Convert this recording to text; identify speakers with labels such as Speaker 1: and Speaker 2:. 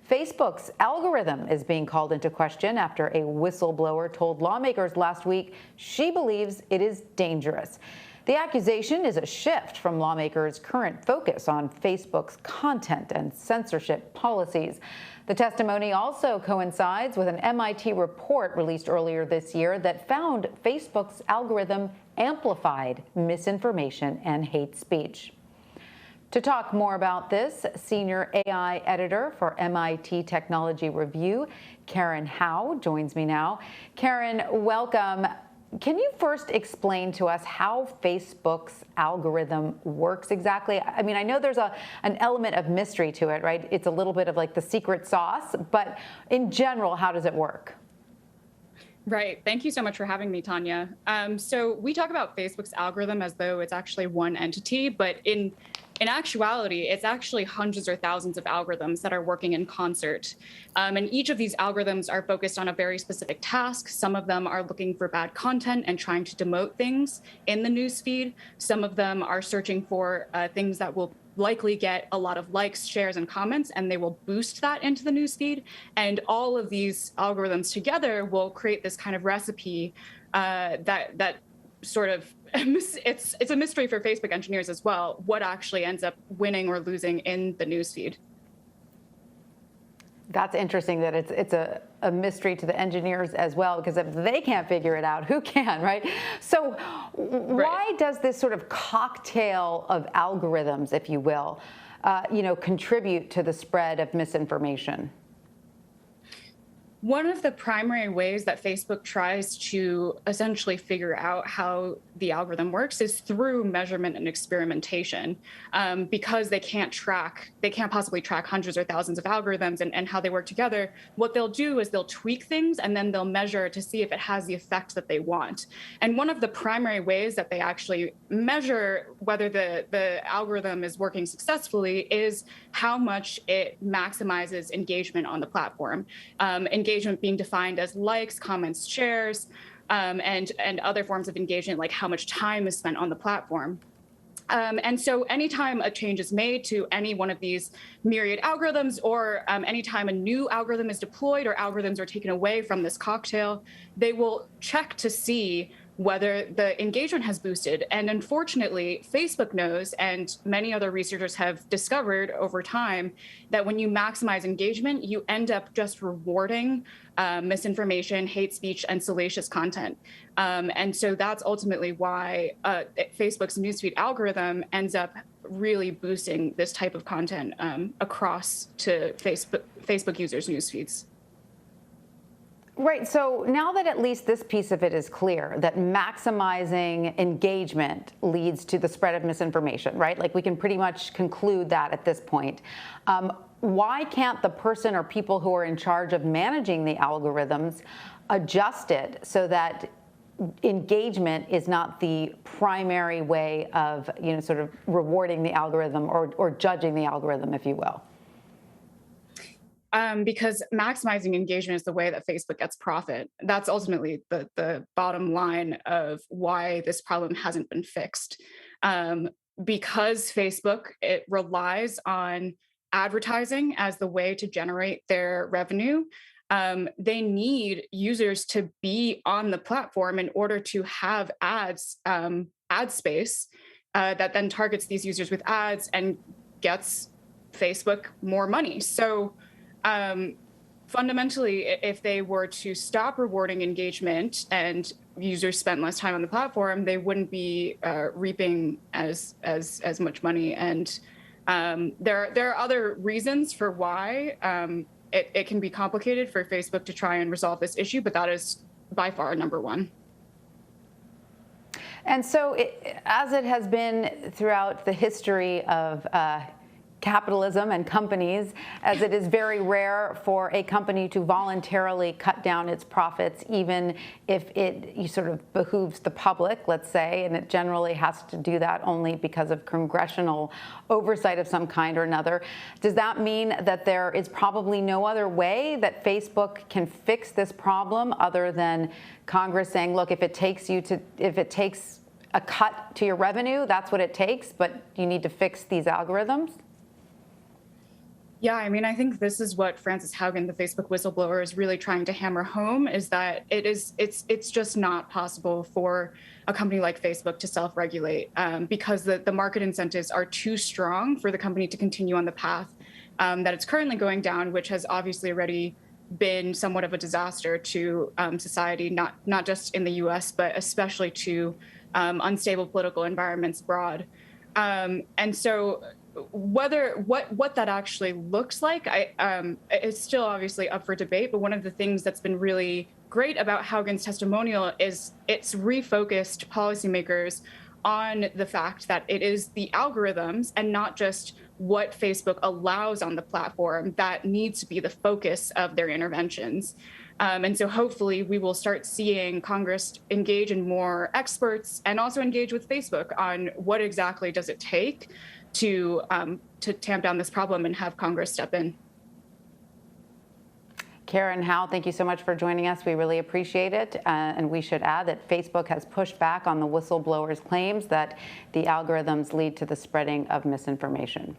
Speaker 1: Facebook's algorithm is being called into question after a whistleblower told lawmakers last week she believes it is dangerous. The accusation is a shift from lawmakers' current focus on Facebook's content and censorship policies. The testimony also coincides with an MIT report released earlier this year that found Facebook's algorithm amplified misinformation and hate speech. To talk more about this, senior AI editor for MIT Technology Review, Karen Howe, joins me now. Karen, welcome. Can you first explain to us how Facebook's algorithm works exactly? I mean, I know there's an element of mystery to it, right? It's a little bit of like the secret sauce, but in general, how does it work?
Speaker 2: Right. Thank you so much for having me, Tanya. So we talk about Facebook's algorithm as though it's actually one entity, but in actuality, it's actually hundreds or thousands of algorithms that are working in concert. And each of these algorithms are focused on a very specific task. Some of them are looking for bad content and trying to demote things in the newsfeed. Some of them are searching for things that will likely get a lot of likes, shares, and comments, and they will boost that into the newsfeed. And all of these algorithms together will create this kind of recipe that sort of, it's a mystery for Facebook engineers as well, what actually ends up winning or losing in the newsfeed.
Speaker 1: That's interesting that it's a mystery to the engineers as well, because if they can't figure it out, who can, right? So why does this sort of cocktail of algorithms, if you will, contribute to the spread of misinformation?
Speaker 2: One of the primary ways that Facebook tries to essentially figure out how the algorithm works is through measurement and experimentation, because they can't possibly track hundreds or thousands of algorithms and how they work together. What they'll do is they'll tweak things and then they'll measure to see if it has the effect that they want. And one of the primary ways that they actually measure whether the algorithm is working successfully is how much it maximizes engagement on the platform. Engagement being defined as likes, comments, shares, and other forms of engagement, like how much time is spent on the platform. And so anytime a change is made to any one of these myriad algorithms, or anytime a new algorithm is deployed or algorithms are taken away from this cocktail, they will check to see whether the engagement has boosted. And unfortunately, Facebook knows, and many other researchers have discovered over time, that when you maximize engagement, you end up just rewarding misinformation, hate speech, and salacious content. And so that's ultimately why Facebook's newsfeed algorithm ends up really boosting this type of content across to Facebook users' newsfeeds.
Speaker 1: Right. So now that at least this piece of it is clear, that maximizing engagement leads to the spread of misinformation, right? Like we can pretty much conclude that at this point. Why can't the person or people who are in charge of managing the algorithms adjust it so that engagement is not the primary way of, sort of rewarding the algorithm or judging the algorithm, if you will?
Speaker 2: Because maximizing engagement is the way that Facebook gets profit. That's ultimately the bottom line of why this problem hasn't been fixed. Because Facebook, it relies on advertising as the way to generate their revenue. They need users to be on the platform in order to have ads, ad space that then targets these users with ads and gets Facebook more money. So fundamentally, if they were to stop rewarding engagement and users spent less time on the platform, they wouldn't be reaping as much money. And there are other reasons for why it can be complicated for Facebook to try and resolve this issue, but that is by far number one.
Speaker 1: And so, as it has been throughout the history of capitalism and companies, as it is very rare for a company to voluntarily cut down its profits, even if it sort of behooves the public, let's say, and it generally has to do that only because of congressional oversight of some kind or another. Does that mean that there is probably no other way that Facebook can fix this problem other than Congress saying, look, if it takes a cut to your revenue, that's what it takes, but you need to fix these algorithms?
Speaker 2: Yeah, I mean, I think this is what Frances Haugen, the Facebook whistleblower, is really trying to hammer home, is that it's just not possible for a company like Facebook to self-regulate because the market incentives are too strong for the company to continue on the path that it's currently going down, which has obviously already been somewhat of a disaster to society, not just in the U.S., but especially to unstable political environments abroad. And so what that actually looks like, it's still obviously up for debate. But one of the things that's been really great about Haugen's testimonial is it's refocused policymakers on the fact that it is the algorithms and not just what Facebook allows on the platform that needs to be the focus of their interventions. And so hopefully we will start seeing Congress engage in more experts and also engage with Facebook on what exactly does it take to tamp down this problem and have Congress step in.
Speaker 1: Karen Howe, thank you so much for joining us. We really appreciate it. And we should add that Facebook has pushed back on the whistleblower's claims that the algorithms lead to the spreading of misinformation.